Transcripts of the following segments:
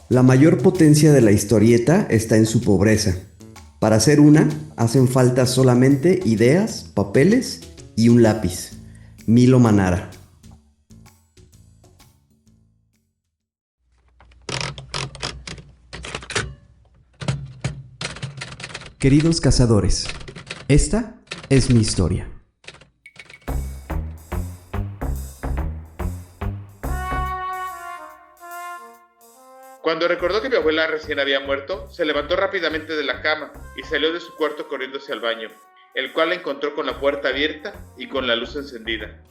La mayor potencia de la historieta está en su pobreza. Para hacer una, hacen falta solamente ideas, papeles y un lápiz. Milo Manara. Queridos cazadores, esta es mi historia. Cuando recordó que mi abuela recién había muerto, se levantó rápidamente de la cama y salió de su cuarto corriéndose al baño, el cual la encontró con la puerta abierta y con la luz encendida.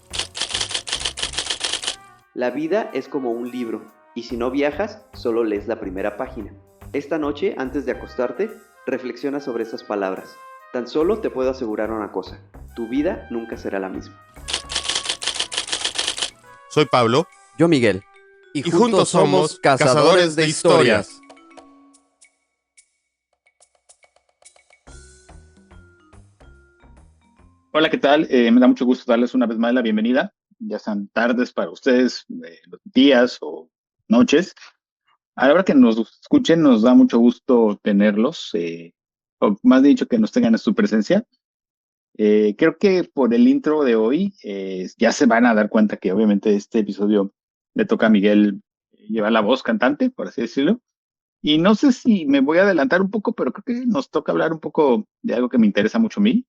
La vida es como un libro, y si no viajas, solo lees la primera página. Esta noche, antes de acostarte, reflexiona sobre esas palabras. Tan solo te puedo asegurar una cosa: tu vida nunca será la misma. Soy Pablo. Yo Miguel. Y juntos somos Cazadores de Historias. Hola, ¿qué tal? Me da mucho gusto darles una vez más la bienvenida. Ya sean tardes para ustedes, días o noches. A la hora que nos escuchen, nos da mucho gusto tenerlos, o más dicho, que nos tengan en su presencia. Creo que por el intro de hoy ya se van a dar cuenta que obviamente este episodio le toca a Miguel llevar la voz cantante, por así decirlo. Y no sé si me voy a adelantar un poco, pero creo que nos toca hablar un poco de algo que me interesa mucho a mí,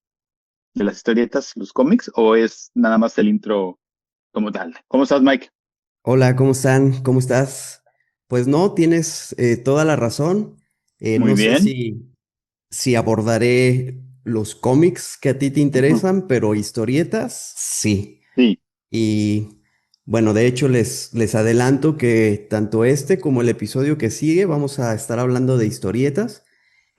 de las historietas, los cómics, o es nada más el intro como tal. ¿Cómo estás, Mike? Hola, ¿cómo están? ¿Cómo estás? Pues no, tienes toda la razón. Muy No sé bien. si abordaré los cómics que a ti te Ujú. interesan, pero historietas, sí. Sí, Y bueno, de hecho les adelanto que tanto este como el episodio que sigue vamos a estar hablando de historietas.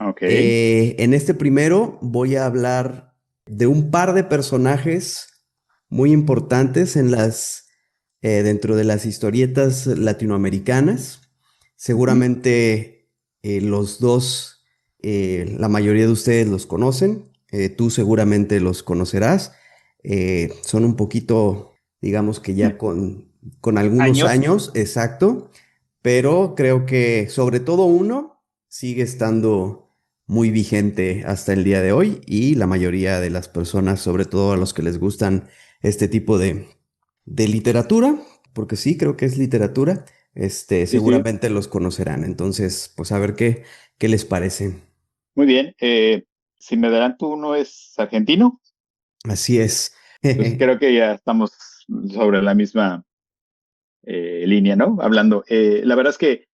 ok. En este primero voy a hablar de un par de personajes muy importantes dentro de las historietas latinoamericanas. Ujú. Seguramente los dos, la mayoría de ustedes los conocen. Tú seguramente los conocerás. Son un poquito, digamos que ya con algunos Años. años, exacto, pero creo que sobre todo uno sigue estando muy vigente hasta el día de hoy y la mayoría de las personas, sobre todo a los que les gustan este tipo de literatura, porque sí, creo que es literatura, Sí, sí. seguramente los conocerán. Entonces, pues a ver qué les parece. Muy bien. Si me adelanto, uno es argentino, Así es. pues creo que ya estamos sobre la misma línea, ¿no? Hablando. La verdad es que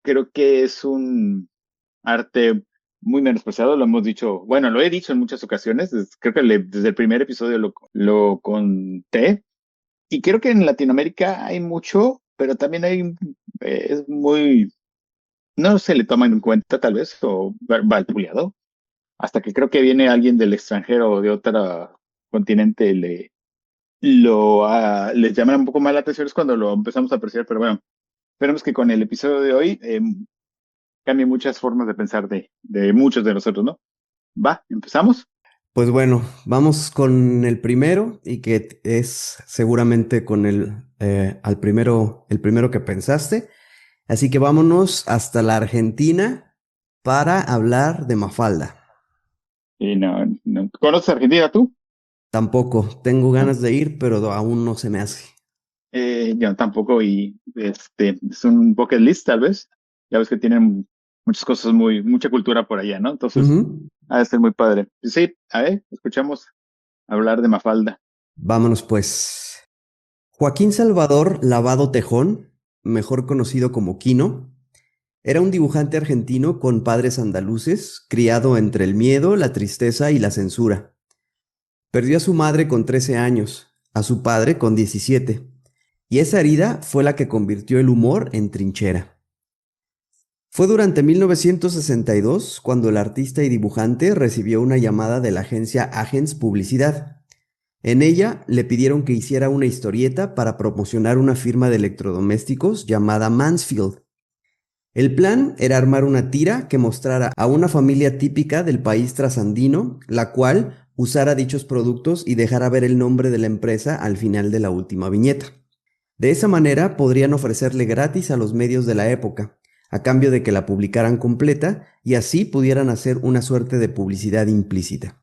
creo que es un arte muy menospreciado, lo hemos dicho, bueno, lo he dicho en muchas ocasiones, creo que desde el primer episodio lo conté, y creo que en Latinoamérica hay mucho, pero también es muy, no se le toman en cuenta tal vez, o valpuleado, hasta que creo que viene alguien del extranjero o de otro continente, les llama un poco más la atención, es cuando lo empezamos a apreciar, pero bueno, esperemos que con el episodio de hoy cambie muchas formas de pensar de muchos de nosotros, ¿no? Va, empezamos. Pues bueno, vamos con el primero y que es seguramente con el primero que pensaste. Así que vámonos hasta la Argentina para hablar de Mafalda. Y no. ¿Conoces Argentina tú? Tampoco, tengo No. ganas de ir, pero aún no se me hace. Yo tampoco, y es un bucket list, tal vez. Ya ves que tienen muchas cosas mucha cultura por allá, ¿no? Entonces, Ujú. ha de ser muy padre. Y sí, a ver, escuchamos hablar de Mafalda. Vámonos pues. Joaquín Salvador Lavado Tejón, mejor conocido como Quino, era un dibujante argentino con padres andaluces, criado entre el miedo, la tristeza y la censura. Perdió a su madre con 13 años, a su padre con 17, y esa herida fue la que convirtió el humor en trinchera. Fue durante 1962 cuando el artista y dibujante recibió una llamada de la agencia Agents Publicidad. En ella le pidieron que hiciera una historieta para promocionar una firma de electrodomésticos llamada Mansfield. El plan era armar una tira que mostrara a una familia típica del país trasandino, la cual usara dichos productos y dejara ver el nombre de la empresa al final de la última viñeta. De esa manera podrían ofrecerle gratis a los medios de la época, a cambio de que la publicaran completa y así pudieran hacer una suerte de publicidad implícita.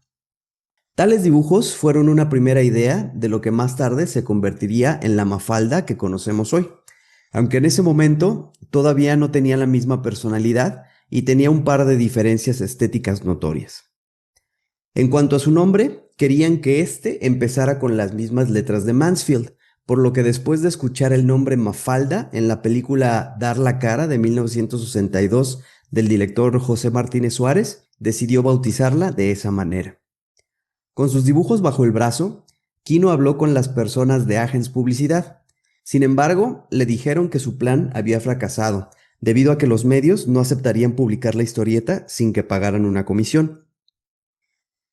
Tales dibujos fueron una primera idea de lo que más tarde se convertiría en la Mafalda que conocemos hoy, aunque en ese momento todavía no tenía la misma personalidad y tenía un par de diferencias estéticas notorias. En cuanto a su nombre, querían que éste empezara con las mismas letras de Mansfield, por lo que después de escuchar el nombre Mafalda en la película Dar la cara de 1962 del director José Martínez Suárez, decidió bautizarla de esa manera. Con sus dibujos bajo el brazo, Quino habló con las personas de Agens Publicidad. Sin embargo, le dijeron que su plan había fracasado, debido a que los medios no aceptarían publicar la historieta sin que pagaran una comisión.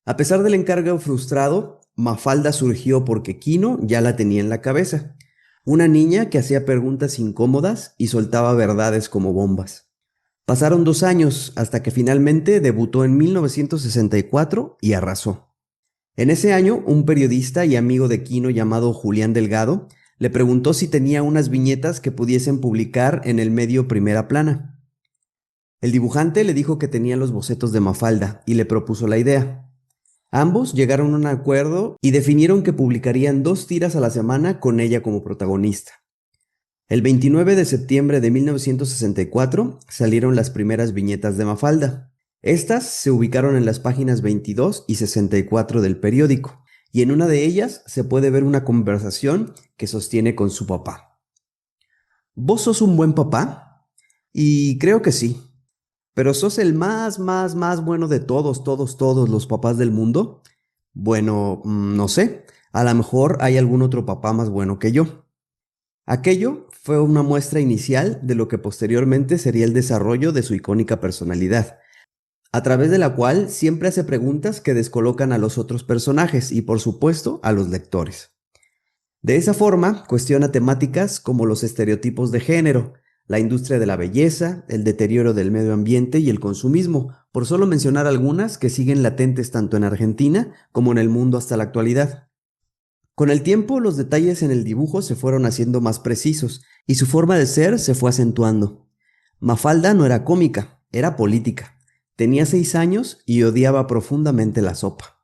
A pesar del encargo frustrado, Mafalda surgió porque Quino ya la tenía en la cabeza, una niña que hacía preguntas incómodas y soltaba verdades como bombas. Pasaron 2 años hasta que finalmente debutó en 1964 y arrasó. En ese año, un periodista y amigo de Quino llamado Julián Delgado le preguntó si tenía unas viñetas que pudiesen publicar en el medio Primera Plana. El dibujante le dijo que tenía los bocetos de Mafalda y le propuso la idea. Ambos llegaron a un acuerdo y definieron que publicarían 2 tiras a la semana con ella como protagonista. El 29 de septiembre de 1964 salieron las primeras viñetas de Mafalda. Estas se ubicaron en las páginas 22 y 64 del periódico, y en una de ellas se puede ver una conversación que sostiene con su papá. ¿Vos sos un buen papá? Y creo que sí. ¿Pero sos el más bueno de todos los papás del mundo? Bueno, no sé. A lo mejor hay algún otro papá más bueno que yo. Aquello fue una muestra inicial de lo que posteriormente sería el desarrollo de su icónica personalidad, a través de la cual siempre hace preguntas que descolocan a los otros personajes y, por supuesto, a los lectores. De esa forma, cuestiona temáticas como los estereotipos de género, la industria de la belleza, el deterioro del medio ambiente y el consumismo, por solo mencionar algunas que siguen latentes tanto en Argentina como en el mundo hasta la actualidad. Con el tiempo, los detalles en el dibujo se fueron haciendo más precisos y su forma de ser se fue acentuando. Mafalda no era cómica, era política. Tenía 6 años y odiaba profundamente la sopa.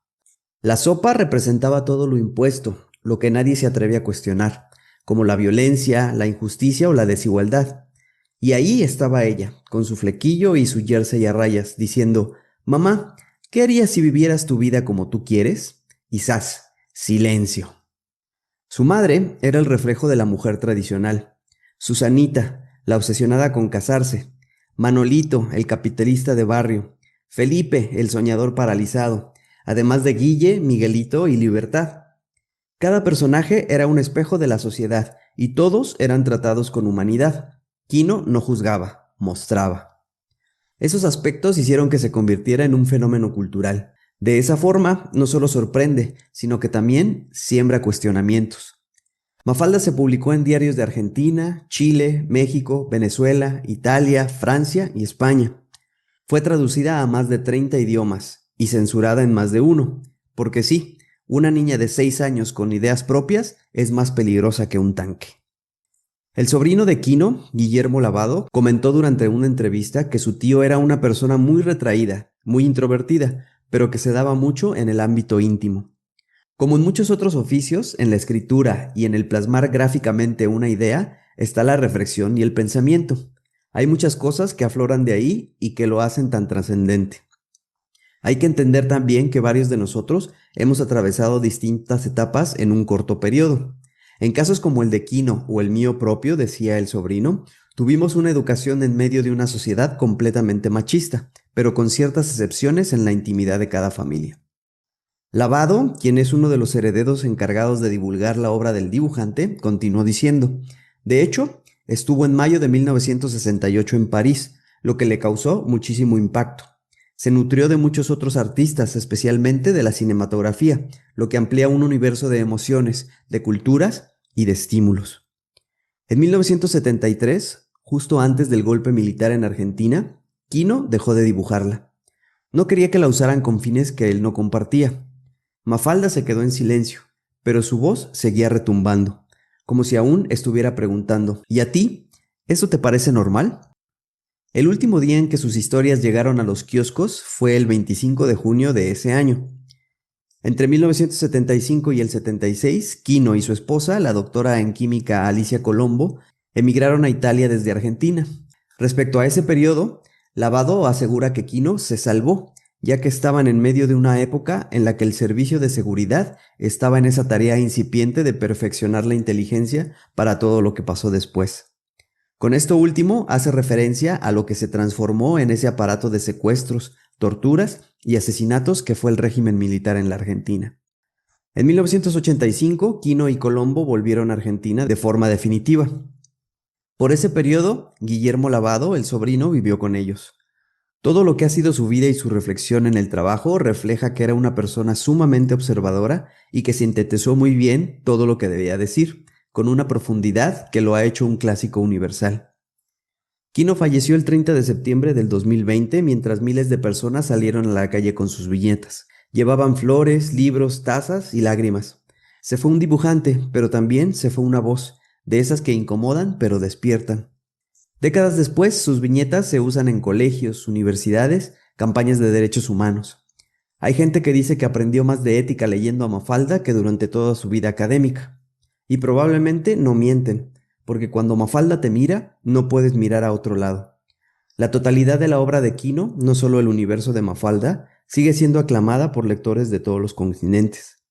La sopa representaba todo lo impuesto, lo que nadie se atrevía a cuestionar, como la violencia, la injusticia o la desigualdad. Y ahí estaba ella, con su flequillo y su jersey a rayas, diciendo: «Mamá, ¿qué harías si vivieras tu vida como tú quieres?» Y ¡zas! ¡Silencio! Su madre era el reflejo de la mujer tradicional. Susanita, la obsesionada con casarse. Manolito, el capitalista de barrio. Felipe, el soñador paralizado. Además de Guille, Miguelito y Libertad. Cada personaje era un espejo de la sociedad y todos eran tratados con humanidad. Quino no juzgaba, mostraba. Esos aspectos hicieron que se convirtiera en un fenómeno cultural. De esa forma, no solo sorprende, sino que también siembra cuestionamientos. Mafalda se publicó en diarios de Argentina, Chile, México, Venezuela, Italia, Francia y España. Fue traducida a más de 30 idiomas y censurada en más de uno, porque sí, una niña de 6 años con ideas propias es más peligrosa que un tanque. El sobrino de Quino, Guillermo Lavado, comentó durante una entrevista que su tío era una persona muy retraída, muy introvertida, pero que se daba mucho en el ámbito íntimo. Como en muchos otros oficios, en la escritura y en el plasmar gráficamente una idea, está la reflexión y el pensamiento. Hay muchas cosas que afloran de ahí y que lo hacen tan trascendente. Hay que entender también que varios de nosotros hemos atravesado distintas etapas en un corto periodo. En casos como el de Quino o el mío propio, decía el sobrino, tuvimos una educación en medio de una sociedad completamente machista, pero con ciertas excepciones en la intimidad de cada familia. Lavado, quien es uno de los herederos encargados de divulgar la obra del dibujante, continuó diciendo: «De hecho, estuvo en mayo de 1968 en París, lo que le causó muchísimo impacto. Se nutrió de muchos otros artistas, especialmente de la cinematografía, lo que amplía un universo de emociones, de culturas y de estímulos». En 1973, justo antes del golpe militar en Argentina, Quino dejó de dibujarla. No quería que la usaran con fines que él no compartía. Mafalda se quedó en silencio, pero su voz seguía retumbando, como si aún estuviera preguntando: ¿y a ti? ¿Eso te parece normal? El último día en que sus historias llegaron a los kioscos fue el 25 de junio de ese año. Entre 1975 y el 76, Quino y su esposa, la doctora en química Alicia Colombo, emigraron a Italia desde Argentina. Respecto a ese periodo, Lavado asegura que Quino se salvó, ya que estaban en medio de una época en la que el servicio de seguridad estaba en esa tarea incipiente de perfeccionar la inteligencia para todo lo que pasó después. Con esto último hace referencia a lo que se transformó en ese aparato de secuestros, torturas y asesinatos que fue el régimen militar en la Argentina. En 1985, Quino y Colombo volvieron a Argentina de forma definitiva. Por ese periodo, Guillermo Lavado, el sobrino, vivió con ellos. Todo lo que ha sido su vida y su reflexión en el trabajo refleja que era una persona sumamente observadora y que sintetizó muy bien todo lo que debía decir, con una profundidad que lo ha hecho un clásico universal. Quino falleció el 30 de septiembre del 2020 mientras miles de personas salieron a la calle con sus viñetas. Llevaban flores, libros, tazas y lágrimas. Se fue un dibujante, pero también se fue una voz, de esas que incomodan pero despiertan. Décadas después, sus viñetas se usan en colegios, universidades, campañas de derechos humanos. Hay gente que dice que aprendió más de ética leyendo a Mafalda que durante toda su vida académica. Y probablemente no mienten, porque cuando Mafalda te mira, no puedes mirar a otro lado. La totalidad de la obra de Quino, no solo el universo de Mafalda, sigue siendo aclamada por lectores de todos los continentes.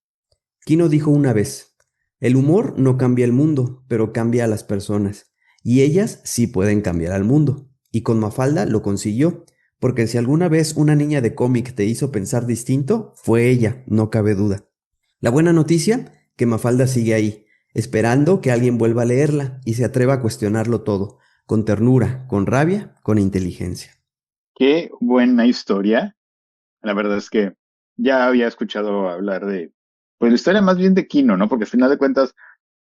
Quino dijo una vez: el humor no cambia el mundo, pero cambia a las personas, y ellas sí pueden cambiar al mundo. Y con Mafalda lo consiguió, porque si alguna vez una niña de cómic te hizo pensar distinto, fue ella, no cabe duda. La buena noticia, que Mafalda sigue ahí, esperando que alguien vuelva a leerla y se atreva a cuestionarlo todo, con ternura, con rabia, con inteligencia. Qué buena historia. La verdad es que ya había escuchado hablar de, pues la historia más bien de Quino, ¿no? Porque al final de cuentas,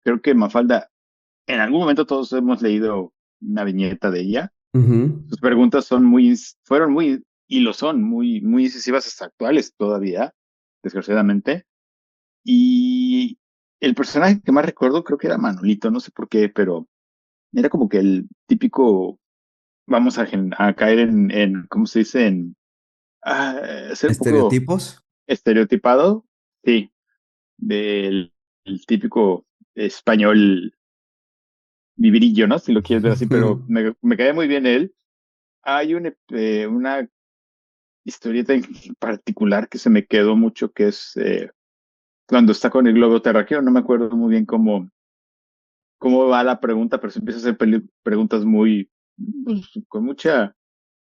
creo que Mafalda, en algún momento todos hemos leído una viñeta de ella. Uh-huh. Sus preguntas fueron muy, y lo son, muy, muy incisivas hasta actuales todavía, desgraciadamente. Y el personaje que más recuerdo creo que era Manolito, no sé por qué, pero era como que el típico, vamos a caer en, ¿cómo se dice? Ser un poco ¿Estereotipos? estereotipado, sí, del el típico español vivirillo, ¿no? Si lo quieres ver así, pero me cae muy bien él. Hay una historieta en particular que se me quedó mucho, que es cuando está con el globo terráqueo. No me acuerdo muy bien cómo va la pregunta, pero se empieza a hacer preguntas muy, pues, con mucha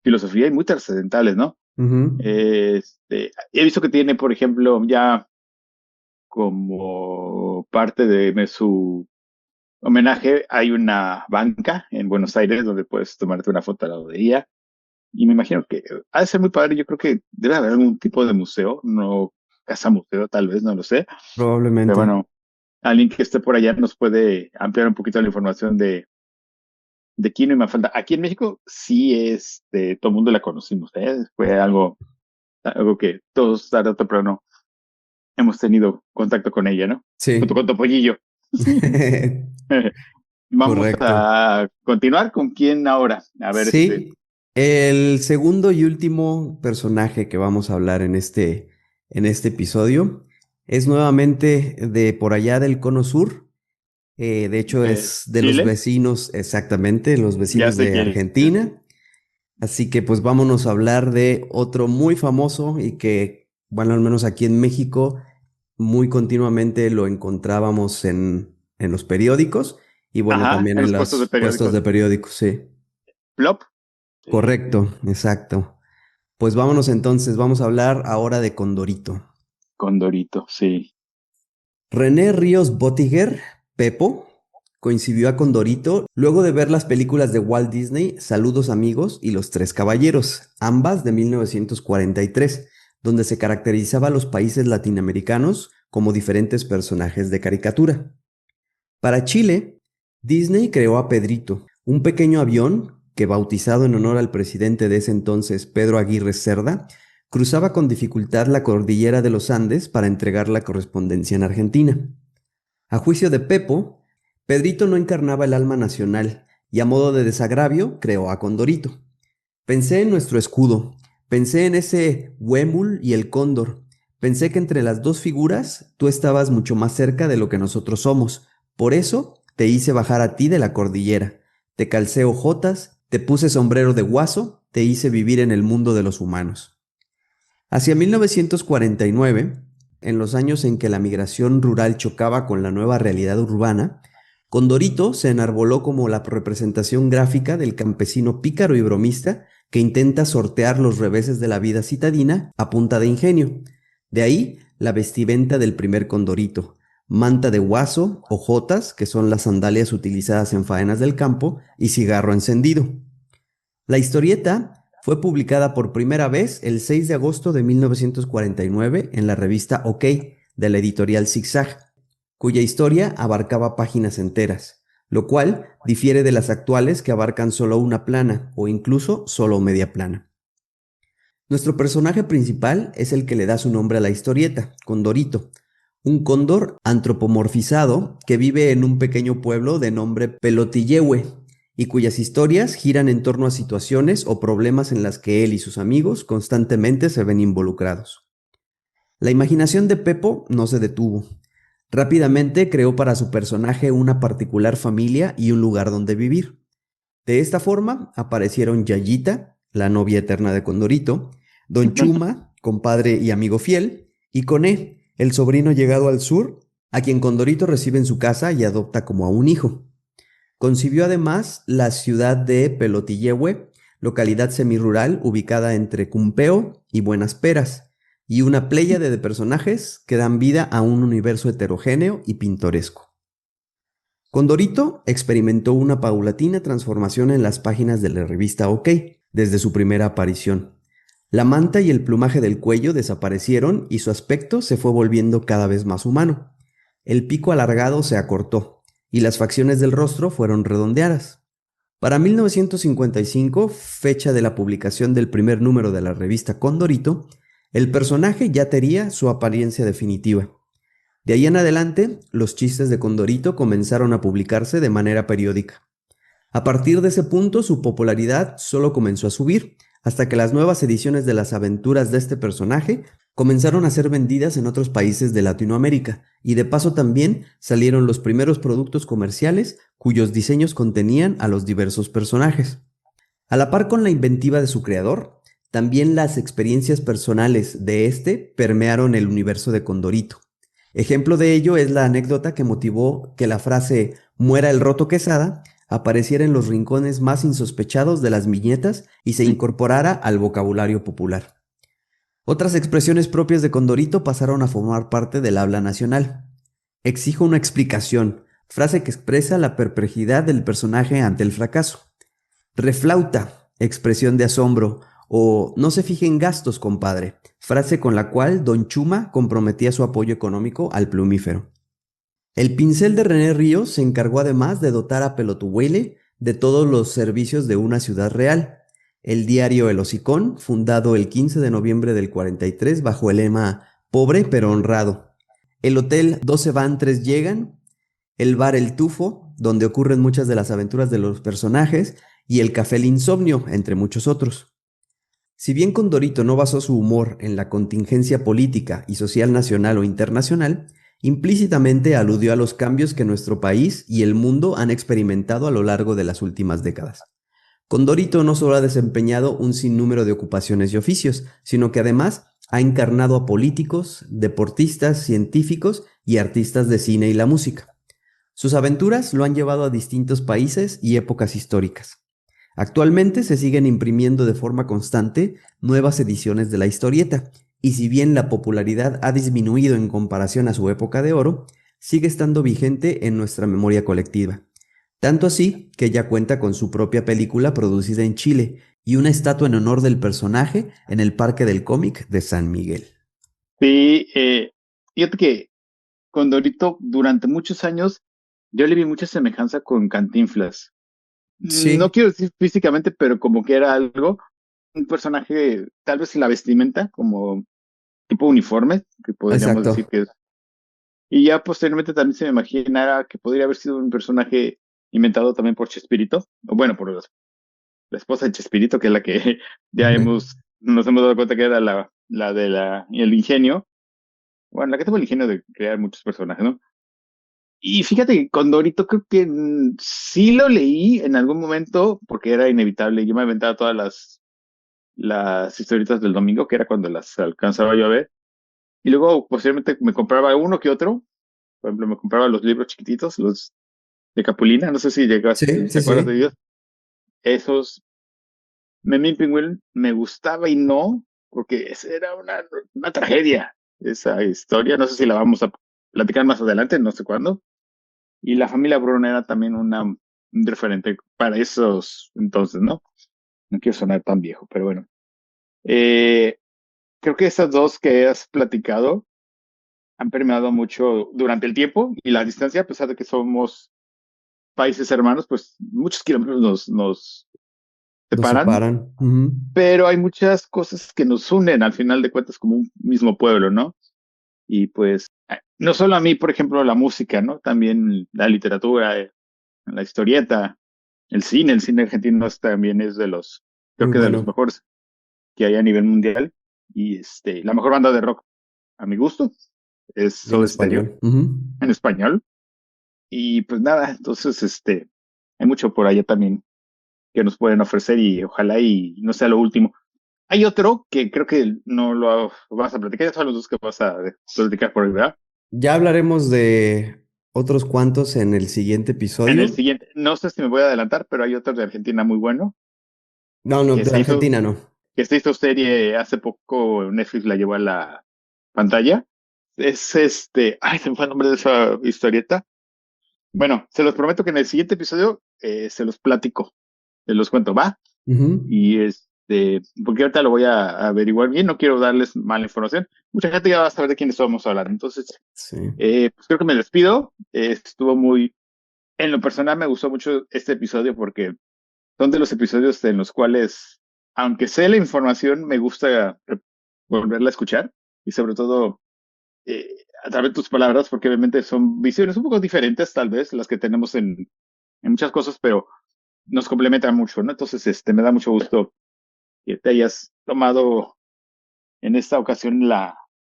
filosofía y muy trascendentales, ¿no? Uh-huh. He visto que tiene, por ejemplo, ya como parte de su homenaje, hay una banca en Buenos Aires donde puedes tomarte una foto al lado de ella. Y me imagino que ha de ser muy padre. Yo creo que debe haber algún tipo de museo, no casa museo, tal vez, no lo sé. Pero Probablemente. bueno, alguien que esté por allá nos puede ampliar un poquito la información de Quino y Mafalda. Aquí en México sí todo el mundo la conocimos, ¿eh? Fue algo que todos tarde o temprano hemos tenido contacto con ella, ¿no? Sí. Junto con Topollillo. Vamos Correcto. a continuar con quién ahora. A ver, Sí, el segundo y último personaje que vamos a hablar en este episodio es nuevamente de por allá del Cono Sur. De hecho, es de los Chile, vecinos, exactamente, los ya vecinos sé de quién es. Argentina. Así que pues vámonos a hablar de otro muy famoso y que, bueno, al menos aquí en México, muy continuamente lo encontrábamos en los periódicos y bueno, Ajá, también en en los puestos de los puestos periódicos. de periódicos, sí. Plop. Sí, Correcto, exacto. Pues vámonos entonces, vamos a hablar ahora de Condorito. Condorito, sí. René Ríos Bottiger, Pepo, coincidió a Condorito luego de ver las películas de Walt Disney, Saludos Amigos y Los Tres Caballeros, ambas de 1943, donde se caracterizaba a los países latinoamericanos como diferentes personajes de caricatura. Para Chile, Disney creó a Pedrito, Un pequeño avión, que bautizado en honor al presidente de ese entonces, Pedro Aguirre Cerda, cruzaba con dificultad la cordillera de los Andes para entregar la correspondencia en Argentina. A juicio de Pepo, Pedrito no encarnaba el alma nacional y a modo de desagravio creó a Condorito. Pensé en nuestro escudo, pensé en ese huémul y el cóndor, pensé que entre las dos figuras tú estabas mucho más cerca de lo que nosotros somos, por eso te hice bajar a ti de la cordillera, te calcé hojotas, te puse sombrero de guaso, te hice vivir en el mundo de los humanos. Hacia 1949, en los años en que la migración rural chocaba con la nueva realidad urbana, Condorito se enarboló como la representación gráfica del campesino pícaro y bromista que intenta sortear los reveses de la vida citadina a punta de ingenio. De ahí la vestimenta del primer Condorito, manta de guaso, hojotas, que son las sandalias utilizadas en faenas del campo, y cigarro encendido. La historieta fue publicada por primera vez el 6 de agosto de 1949 en la revista OK de la editorial Zigzag, cuya historia abarcaba páginas enteras, lo cual difiere de las actuales que abarcan solo una plana o incluso solo media plana. Nuestro personaje principal es el que le da su nombre a la historieta, Condorito, un cóndor antropomorfizado que vive en un pequeño pueblo de nombre Pelotillehue y cuyas historias giran en torno a situaciones o problemas en las que él y sus amigos constantemente se ven involucrados. La imaginación de Pepo no se detuvo. Rápidamente creó para su personaje una particular familia y un lugar donde vivir. De esta forma aparecieron Yayita, la novia eterna de Condorito, Don Chuma, compadre y amigo fiel, y Coné, el sobrino llegado al sur, a quien Condorito recibe en su casa y adopta como a un hijo. Concibió además la ciudad de Pelotillehue, localidad semirural ubicada entre Cumpeo y Buenas Peras, y una pléyade de personajes que dan vida a un universo heterogéneo y pintoresco. Condorito experimentó una paulatina transformación en las páginas de la revista OK desde su primera aparición. La manta y el plumaje del cuello desaparecieron y su aspecto se fue volviendo cada vez más humano. El pico alargado se acortó y las facciones del rostro fueron redondeadas. Para 1955, fecha de la publicación del primer número de la revista Condorito, el personaje ya tenía su apariencia definitiva. De ahí en adelante, los chistes de Condorito comenzaron a publicarse de manera periódica. A partir de ese punto, su popularidad solo comenzó a subir, hasta que las nuevas ediciones de las aventuras de este personaje comenzaron a ser vendidas en otros países de Latinoamérica, y de paso también salieron los primeros productos comerciales cuyos diseños contenían a los diversos personajes. A la par con la inventiva de su creador, también las experiencias personales de este permearon el universo de Condorito. Ejemplo de ello es la anécdota que motivó que la frase "muera el roto Quesada" apareciera en los rincones más insospechados de las viñetas y se incorporara al vocabulario popular. Otras expresiones propias de Condorito pasaron a formar parte del habla nacional. "Exijo una explicación", frase que expresa la perplejidad del personaje ante el fracaso. "Reflauta", expresión de asombro, o "no se fije en gastos, compadre", frase con la cual Don Chuma comprometía su apoyo económico al plumífero. El pincel de René Ríos se encargó además de dotar a Pelotuhuele de todos los servicios de una ciudad real. El diario El Hocicón, fundado el 15 de noviembre del 43 bajo el lema "Pobre pero honrado". El hotel 12 van, 3 llegan, el bar El Tufo, donde ocurren muchas de las aventuras de los personajes, y el café El Insomnio, entre muchos otros. Si bien Condorito no basó su humor en la contingencia política y social nacional o internacional, implícitamente aludió a los cambios que nuestro país y el mundo han experimentado a lo largo de las últimas décadas. Condorito no solo ha desempeñado un sinnúmero de ocupaciones y oficios, sino que además ha encarnado a políticos, deportistas, científicos y artistas de cine y la música. Sus aventuras lo han llevado a distintos países y épocas históricas. Actualmente se siguen imprimiendo de forma constante nuevas ediciones de la historieta, y si bien la popularidad ha disminuido en comparación a su época de oro, sigue estando vigente en nuestra memoria colectiva. Tanto así que ya cuenta con su propia película producida en Chile y una estatua en honor del personaje en el Parque del Cómic de San Miguel. Sí, fíjate que Condorito durante muchos años yo le vi mucha semejanza con Cantinflas. Sí, No quiero decir físicamente, pero como que era algo, un personaje, tal vez la vestimenta, como tipo uniforme, que podríamos decir exacto. que es. Y ya posteriormente también se me imaginara que podría haber sido un personaje inventado también por Chespirito, o bueno, por la esposa de Chespirito, que es la que ya nos hemos dado cuenta que era la de el ingenio, bueno, la que tuvo el ingenio de crear muchos personajes, ¿no? Y fíjate que Condorito creo que sí lo leí en algún momento porque era inevitable. Yo me aventaba todas las historietas del domingo, que era cuando las alcanzaba yo a ver. Y luego posiblemente me compraba uno que otro. Por ejemplo, me compraba los libros chiquititos, los de Capulina. No sé si Sí, llegaste, ¿te sí, acuerdas de sí. ellos? Esos, Memín Pingüín me gustaba y no, porque era una tragedia esa historia. No sé si la vamos a platicar más adelante, no sé cuándo. Y la familia Brown era también un referente para esos entonces, ¿no? No quiero sonar tan viejo, pero bueno. Eh, Creo que esas dos que has platicado han permeado mucho durante el tiempo y la distancia, a pesar de que somos países hermanos, pues muchos kilómetros nos Nos separan, separan. Ujú. pero hay muchas cosas que nos unen al final de cuentas como un mismo pueblo, ¿no? Y pues, no solo a mí, por ejemplo, la música, ¿no? También la literatura, la historieta, el cine argentino también es creo Muy que de los bueno. mejores que hay a nivel mundial. Y la mejor banda de rock, a mi gusto, es En Soda Stereo, español. Ujú. en español. Y pues nada, entonces, hay mucho por allá también que nos pueden ofrecer y ojalá y no sea lo último. Hay otro que creo que no lo vas a platicar, ya son los dos que vas a platicar por hoy, ¿verdad? Ya hablaremos de otros cuantos en el siguiente En el episodio. siguiente, no sé si me voy a adelantar, pero hay otro de Argentina muy bueno No, no, que de se hizo Argentina no. que se hizo serie hace poco, Netflix la llevó a la pantalla. Es ay, se me fue el nombre de esa historieta. Bueno, se los prometo que en el siguiente episodio se los platico, se los cuento, ¿va? Ujú. Y porque ahorita lo voy a averiguar bien, no quiero darles mala información. Mucha gente ya va a saber de quiénes estamos hablando. Entonces, Sí. pues creo que me despido. Estuvo en lo personal me gustó mucho este episodio porque son de los episodios en los cuales, aunque sé la información, me gusta volverla a escuchar y sobre todo a través de tus palabras, porque obviamente son visiones un poco diferentes, tal vez, las que tenemos en muchas cosas, pero nos complementan mucho, ¿no? Entonces, me da mucho gusto que te hayas tomado en esta ocasión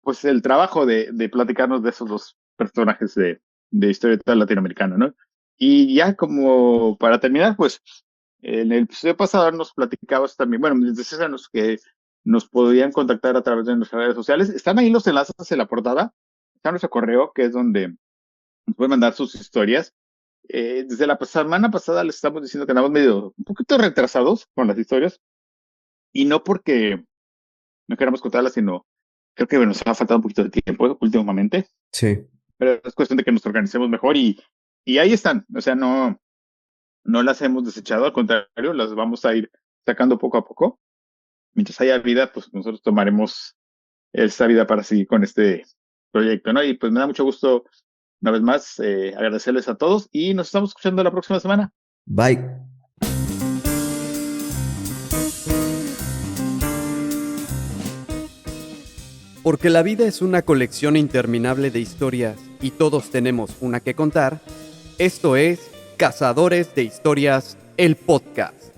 pues el trabajo de platicarnos de esos dos personajes de historia latinoamericana, ¿no? Y ya como para terminar, pues en el episodio pasado nos platicabas también, bueno, nos decías que nos podían contactar a través de nuestras redes sociales. Están ahí los enlaces en la portada, está nuestro correo, que es donde nos pueden mandar sus historias. Desde la semana pasada les estamos diciendo que andamos un poquito retrasados con las historias, y no porque no queramos contarlas, sino creo que nos ha faltado un poquito de tiempo últimamente, Sí. pero es cuestión de que nos organicemos mejor y ahí están. O sea, no las hemos desechado, al contrario, las vamos a ir sacando poco a poco. Mientras haya vida, pues nosotros tomaremos esta vida para seguir con este proyecto, ¿no? Y pues me da mucho gusto, una vez más, agradecerles a todos y nos estamos escuchando la próxima semana. Bye. Porque la vida es una colección interminable de historias y todos tenemos una que contar, esto es Cazadores de Historias, el podcast.